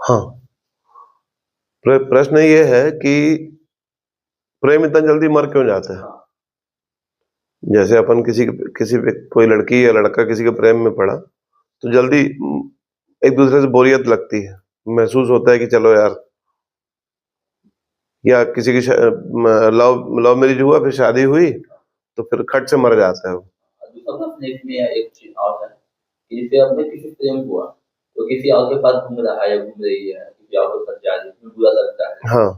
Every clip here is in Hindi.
हाँ, प्रश्न ये है कि प्रेम इतना जल्दी मर क्यों जाता है? जैसे अपन किसी कोई लड़की या लड़का किसी के प्रेम में पड़ा तो जल्दी एक दूसरे से बोरियत लगती है, महसूस होता है कि चलो यार, या किसी की लव लव मैरिज हुआ, फिर शादी हुई तो फिर खट से मर जाता है वो। एक चीज और है कि जैसे हमने किसी से प्रेम हुआ तो किसी और के पास घूम रहा है या घूम रही है, किसी और के साथ जा रही है, बुरा लगता है। हाँ,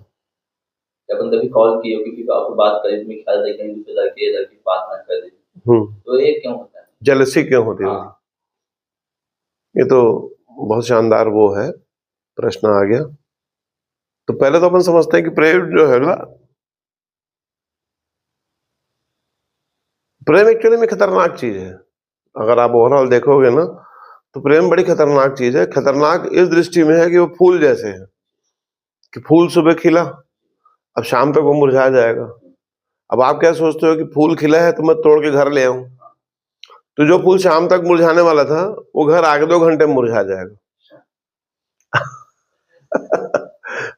जब हम कभी कॉल किए किसी को आपको बात करें, तुम्हें ख्याल रहे कहीं दूसरे लड़के लड़की बात ना कर रही, तो ये क्यों होता है? जेलसी क्यों होती है? ये तो बहुत शानदार वो है, प्रश्न आ गया। तो पहले तो अपन समझते हैं कि प्रेम जो है ना, प्रेम एक्चुअली में खतरनाक चीज है। अगर आप ओवरऑल देखोगे ना तो प्रेम बड़ी खतरनाक चीज है। खतरनाक इस दृष्टि में है कि वो फूल जैसे है, कि फूल सुबह खिला, अब शाम तक वो मुरझा जाएगा। अब आप क्या सोचते हो कि फूल खिला है तो मैं तोड़ के घर ले आऊं, तो जो फूल शाम तक मुरझाने वाला था वो घर आगे 2 घंटे में मुरझा जाएगा।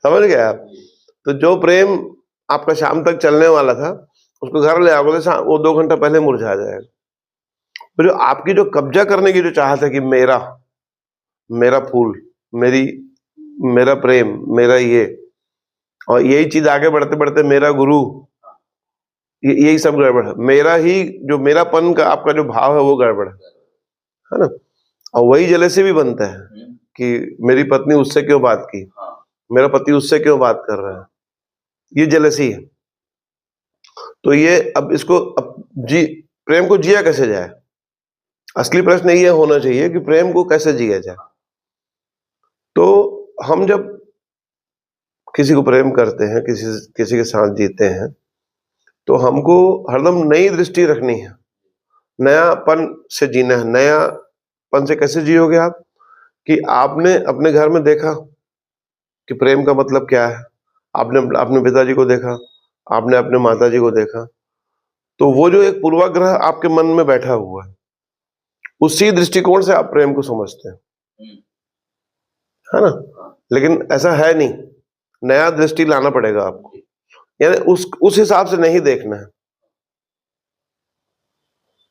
समझ गए आप? तो जो प्रेम आपका शाम तक चलने वाला था उसको घर ले आओगे तो वो 2 घंटा पहले मुरझा जाएगा। तो जो आपकी जो कब्जा करने की जो चाहत है कि मेरा मेरा फूल, मेरी मेरा प्रेम, मेरा ये, और यही चीज आगे बढ़ते बढ़ते मेरा गुरु, यही सब गड़बड़ है। मेरा ही जो मेरापन का आपका जो भाव है वो गड़बड़ है ना। और वही जलेसी भी बनता है कि मेरी पत्नी उससे क्यों बात की, मेरा पति उससे क्यों बात कर रहा है, ये जलेसी है। तो ये अब इसको प्रेम को जिया कैसे जाए? असली प्रश्न ये होना चाहिए कि प्रेम को कैसे जिया जाए। तो हम जब किसी को प्रेम करते हैं, किसी के साथ जीते हैं, तो हमको हरदम नई दृष्टि रखनी है, नयापन से जीना है। नयापन से कैसे जियोगे आप? कि आपने अपने घर में देखा कि प्रेम का मतलब क्या है, आपने अपने पिताजी को देखा, आपने अपने माताजी को देखा, तो वो जो एक पूर्वाग्रह आपके मन में बैठा हुआ है, उसी दृष्टिकोण से आप प्रेम को समझते हैं, है ना। लेकिन ऐसा है नहीं, नया दृष्टि लाना पड़ेगा आपको, यानी उस हिसाब से नहीं देखना है।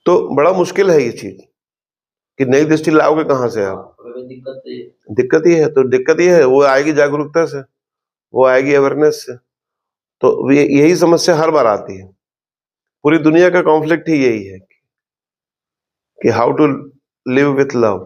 तो बड़ा मुश्किल है ये चीज कि नई दृष्टि लाओगे कहां से आप? दिक्कत ही है। तो दिक्कत ये है, वो आएगी जागरूकता से, वो आएगी अवेयरनेस से। तो यही समस्या हर बार आती है। पूरी दुनिया का कॉन्फ्लिक्ट ही यही है कि how to live with love.